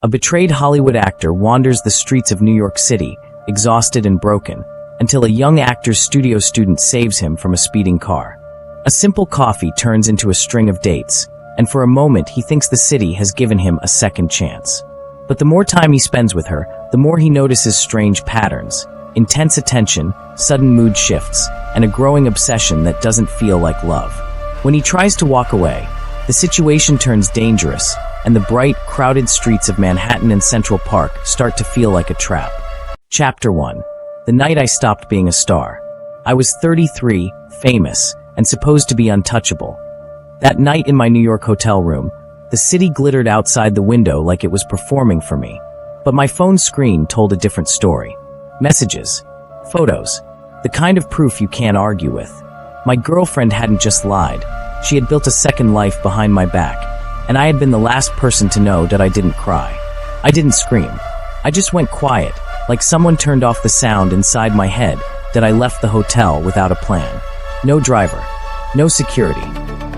A betrayed Hollywood actor wanders the streets of New York City, exhausted and broken, until a young actor's studio student saves him from a speeding car. A simple coffee turns into a string of dates, and for a moment he thinks the city has given him a second chance. But the more time he spends with her, the more he notices strange patterns, intense attention, sudden mood shifts, and a growing obsession that doesn't feel like love. When he tries to walk away, the situation turns dangerous, and the bright, crowded streets of Manhattan and Central Park start to feel like a trap. Chapter 1. The night I stopped being a star. I was 33, famous, and supposed to be untouchable. That night in my New York hotel room, the city glittered outside the window like it was performing for me. But my phone screen told a different story. Messages. Photos. The kind of proof you can't argue with. My girlfriend hadn't just lied. She had built a second life behind my back, and I had been the last person to know that I didn't cry. I didn't scream. I just went quiet, like someone turned off the sound inside my head that I left the hotel without a plan. No driver. No security.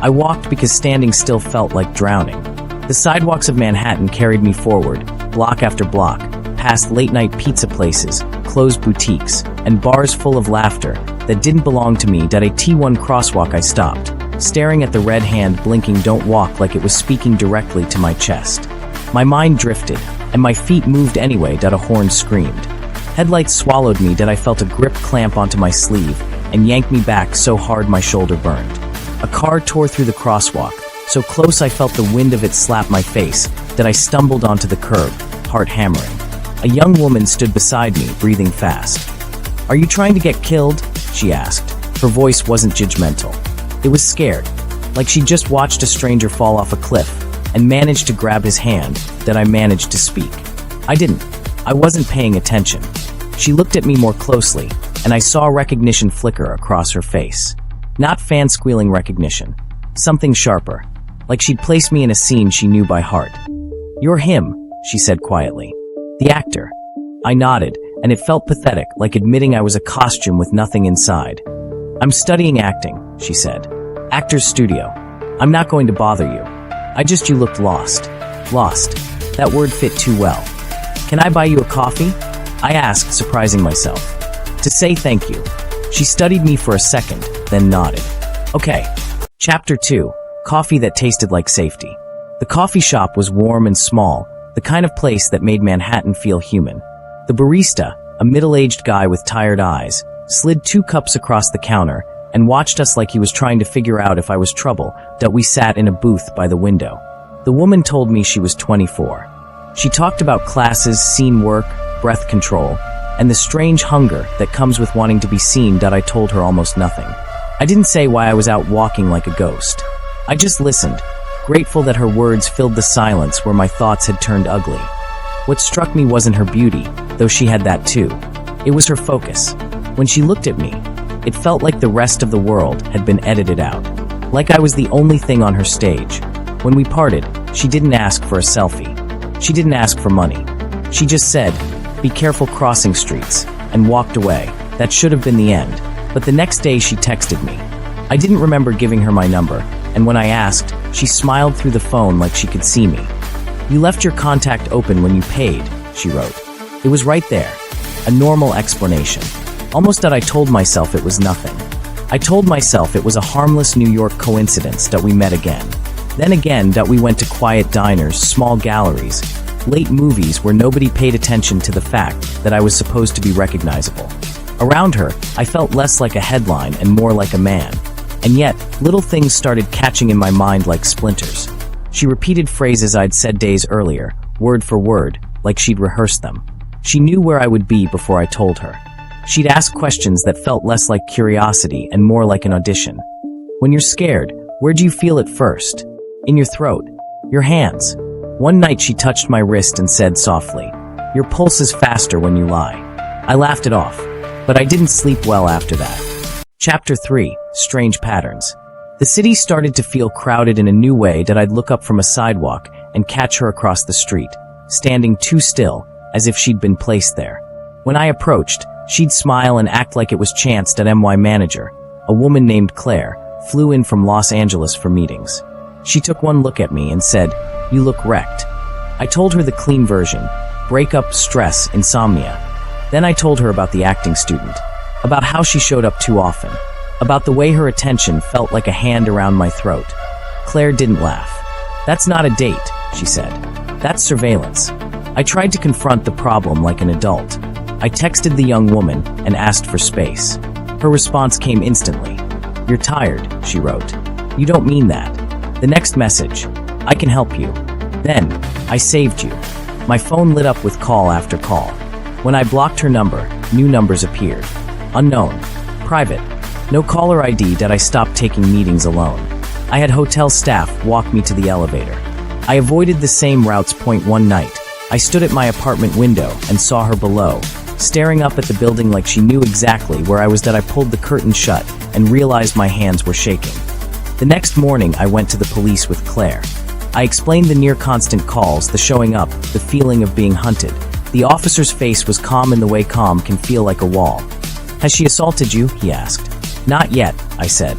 I walked because standing still felt like drowning. The sidewalks of Manhattan carried me forward, block after block, past late-night pizza places, closed boutiques, and bars full of laughter that didn't belong to me. At a T1 crosswalk I stopped, staring at the red hand blinking "Don't walk" like it was speaking directly to my chest. My mind drifted, and my feet moved anyway. A horn screamed. Headlights swallowed me. I felt a grip clamp onto my sleeve and yanked me back so hard my shoulder burned. A car tore through the crosswalk, so close I felt the wind of it slap my face that I stumbled onto the curb, heart hammering. A young woman stood beside me, breathing fast. "Are you trying to get killed?" she asked. Her voice wasn't judgmental. It was scared, like she'd just watched a stranger fall off a cliff and managed to grab his hand. That I managed to speak. I didn't. I wasn't paying attention. She looked at me more closely, and I saw recognition flicker across her face. Not fan-squealing recognition. Something sharper, like she'd placed me in a scene she knew by heart. "You're him," she said quietly. "The actor." I nodded, and it felt pathetic, like admitting I was a costume with nothing inside. "I'm studying acting," she said. "Actor's studio. I'm not going to bother you. You looked lost." Lost. That word fit too well. "Can I buy you a coffee?" I asked, surprising myself. "To say thank you." She studied me for a second, then nodded. "Okay." Chapter 2. Coffee that tasted like safety. The coffee shop was warm and small, the kind of place that made Manhattan feel human. The barista, a middle-aged guy with tired eyes, slid 2 cups across the counter and watched us like he was trying to figure out if I was trouble. We sat in a booth by the window. The woman told me she was 24. She talked about classes, scene work, breath control, and the strange hunger that comes with wanting to be seen. I told her almost nothing. I didn't say why I was out walking like a ghost. I just listened, grateful that her words filled the silence where my thoughts had turned ugly. What struck me wasn't her beauty, though she had that too. It was her focus. When she looked at me, it felt like the rest of the world had been edited out. Like I was the only thing on her stage. When we parted, she didn't ask for a selfie. She didn't ask for money. She just said, "Be careful crossing streets," and walked away. That should have been the end. But the next day she texted me. I didn't remember giving her my number, and when I asked, she smiled through the phone like she could see me. "You left your contact open when you paid," she wrote. It was right there. A normal explanation. Almost that I told myself it was nothing. I told myself it was a harmless New York coincidence that we met again. Then again that we went to quiet diners, small galleries, late movies where nobody paid attention to the fact that I was supposed to be recognizable. Around her, I felt less like a headline and more like a man. And yet, little things started catching in my mind like splinters. She repeated phrases I'd said days earlier, word for word, like she'd rehearsed them. She knew where I would be before I told her. She'd ask questions that felt less like curiosity and more like an audition. "When you're scared, where do you feel it first?" "In your throat." "Your hands." One night she touched my wrist and said softly, "Your pulse is faster when you lie." I laughed it off, but I didn't sleep well after that. Chapter 3. Strange Patterns. The city started to feel crowded in a new way. I'd look up from a sidewalk and catch her across the street, standing too still, as if she'd been placed there. When I approached, she'd smile and act like it was chance. My manager, a woman named Claire, flew in from Los Angeles for meetings. She took one look at me and said, "You look wrecked." I told her the clean version: breakup, stress, insomnia. Then I told her about the acting student, about how she showed up too often, about the way her attention felt like a hand around my throat. Claire didn't laugh. "That's not a date," she said. "That's surveillance." I tried to confront the problem like an adult. I texted the young woman and asked for space. Her response came instantly. "You're tired," she wrote. "You don't mean that." The next message: "I can help you." Then, "I saved you." My phone lit up with call after call. When I blocked her number, new numbers appeared. Unknown. Private. No caller ID. I stopped taking meetings alone. I had hotel staff walk me to the elevator. I avoided the same routes. One night, I stood at my apartment window and saw her below, staring up at the building like she knew exactly where I was. I pulled the curtain shut and realized my hands were shaking. The next morning, I went to the police with Claire. I explained the near-constant calls, the showing up, the feeling of being hunted. The officer's face was calm in the way calm can feel like a wall. "Has she assaulted you?" he asked. "Not yet," I said.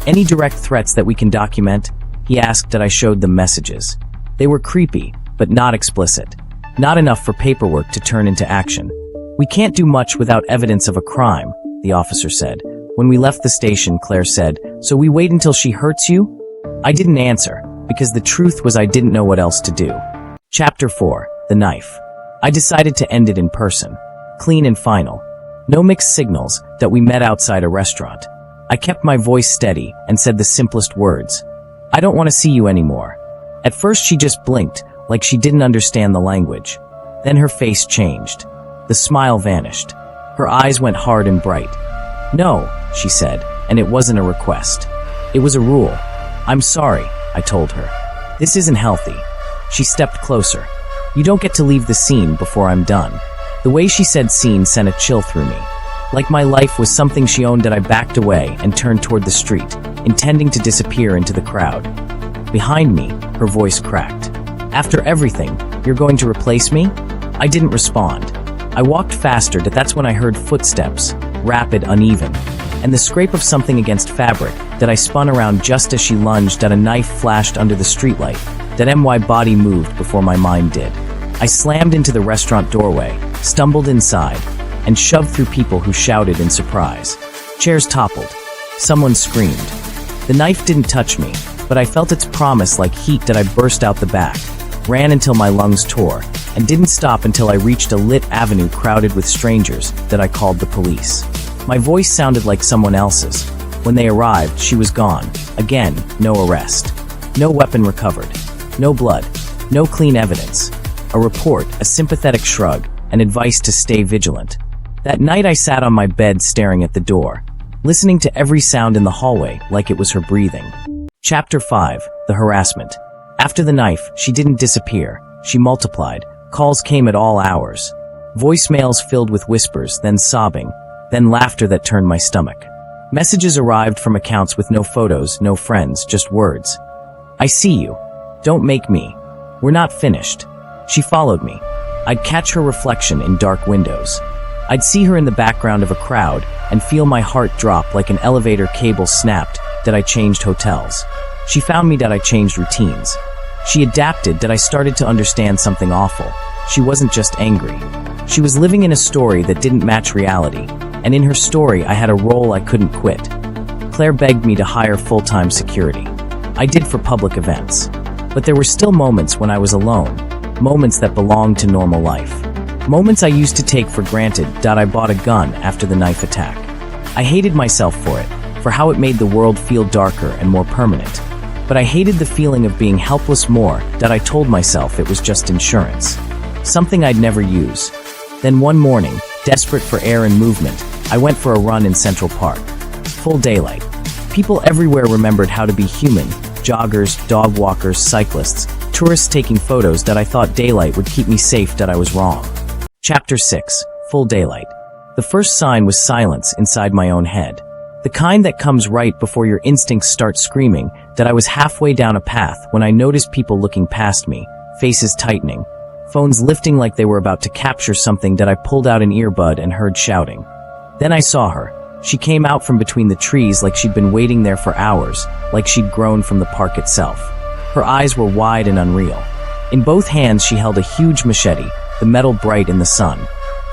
"Any direct threats that we can document?" He asked. I showed them messages. They were creepy, but not explicit. Not enough for paperwork to turn into action. "We can't do much without evidence of a crime," the officer said. When we left the station, Claire said, "So we wait until she hurts you?" I didn't answer, because the truth was I didn't know what else to do. Chapter 4. The Knife. I decided to end it in person. Clean and final. No mixed signals. That we met outside a restaurant. I kept my voice steady and said the simplest words. "I don't want to see you anymore." At first she just blinked, like she didn't understand the language. Then her face changed. The smile vanished. Her eyes went hard and bright. "No," she said, and it wasn't a request. It was a rule. "I'm sorry," I told her. "This isn't healthy." She stepped closer. "You don't get to leave the scene before I'm done." The way she said scene sent a chill through me. Like my life was something she owned. I backed away and turned toward the street, intending to disappear into the crowd. Behind me, her voice cracked. "After everything, you're going to replace me?" I didn't respond. I walked faster. That's when I heard footsteps, rapid, uneven, and the scrape of something against fabric. I spun around just as she lunged. A knife flashed under the streetlight. My body moved before my mind did. I slammed into the restaurant doorway, stumbled inside, and shoved through people who shouted in surprise. Chairs toppled. Someone screamed. The knife didn't touch me, but I felt its promise like heat. I burst out the back, ran until my lungs tore, and didn't stop until I reached a lit avenue crowded with strangers. I called the police. My voice sounded like someone else's. When they arrived, she was gone. Again, no arrest. No weapon recovered. No blood. No clean evidence. A report, a sympathetic shrug, and advice to stay vigilant. That night I sat on my bed staring at the door, listening to every sound in the hallway like it was her breathing. Chapter 5. The Harassment. After the knife, she didn't disappear. She multiplied. Calls came at all hours. Voicemails filled with whispers, then sobbing, then laughter that turned my stomach. Messages arrived from accounts with no photos, no friends, just words. "I see you. Don't make me. We're not finished." She followed me. I'd catch her reflection in dark windows. I'd see her in the background of a crowd and feel my heart drop like an elevator cable snapped. I changed hotels. She found me. I changed routines. She adapted. I started to understand something awful. She wasn't just angry. She was living in a story that didn't match reality, and in her story I had a role I couldn't quit. Claire begged me to hire full-time security. I did for public events. But there were still moments when I was alone, moments that belonged to normal life. Moments I used to take for granted. I bought a gun after the knife attack. I hated myself for it, for how it made the world feel darker and more permanent. But I hated the feeling of being helpless more. I told myself it was just insurance. Something I'd never use. Then one morning, desperate for air and movement, I went for a run in Central Park. Full daylight. People everywhere remembered how to be human. Joggers, dog walkers, cyclists, tourists taking photos. I thought daylight would keep me safe. I was wrong. Chapter 6. Full daylight. The first sign was silence inside my own head. The kind that comes right before your instincts start screaming. I was halfway down a path when I noticed people looking past me, faces tightening, phones lifting like they were about to capture something. I pulled out an earbud and heard shouting. Then I saw her. She came out from between the trees like she'd been waiting there for hours, like she'd grown from the park itself. Her eyes were wide and unreal. In both hands she held a huge machete, the metal bright in the sun.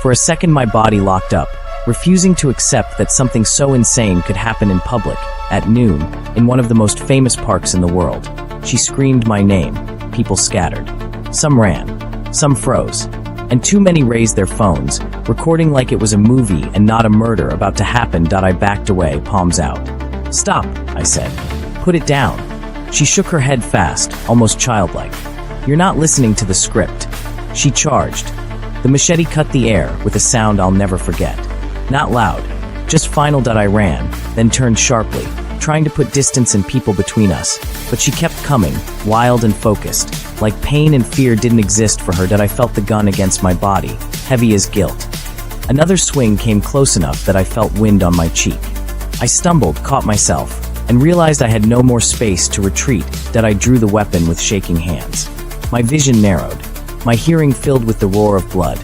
For a second my body locked up, refusing to accept that something so insane could happen in public, at noon, in one of the most famous parks in the world. She screamed my name. People scattered. Some ran. Some froze. And too many raised their phones, recording like it was a movie and not a murder about to happen. I backed away, palms out. "Stop," I said. "Put it down." She shook her head fast, almost childlike. "You're not listening to the script." She charged. The machete cut the air with a sound I'll never forget. Not loud, just final. I ran, then turned sharply, trying to put distance and people between us, but she kept coming, wild and focused. Like pain and fear didn't exist for her. I felt the gun against my body, heavy as guilt. Another swing came close enough that I felt wind on my cheek. I stumbled, caught myself, and realized I had no more space to retreat. I drew the weapon with shaking hands. My vision narrowed, my hearing filled with the roar of blood.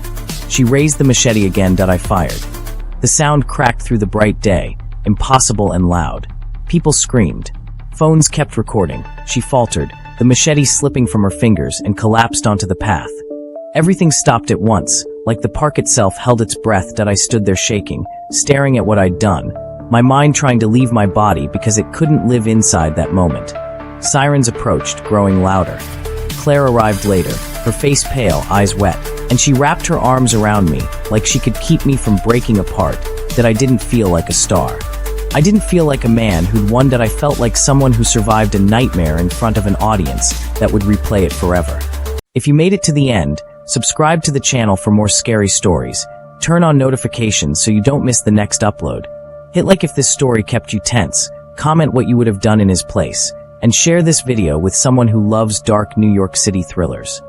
She raised the machete again. I fired. The sound cracked through the bright day, impossible and loud. People screamed. Phones kept recording. She faltered, the machete slipping from her fingers, and collapsed onto the path. Everything stopped at once, like the park itself held its breath. I stood there shaking, staring at what I'd done, my mind trying to leave my body because it couldn't live inside that moment. Sirens approached, growing louder. Claire arrived later, her face pale, eyes wet, and she wrapped her arms around me, like she could keep me from breaking apart. I didn't feel like a star. I didn't feel like a man who'd won. I felt like someone who survived a nightmare in front of an audience that would replay it forever. If you made it to the end, subscribe to the channel for more scary stories. Turn on notifications so you don't miss the next upload. Hit like if this story kept you tense, comment what you would have done in his place, and share this video with someone who loves dark New York City thrillers.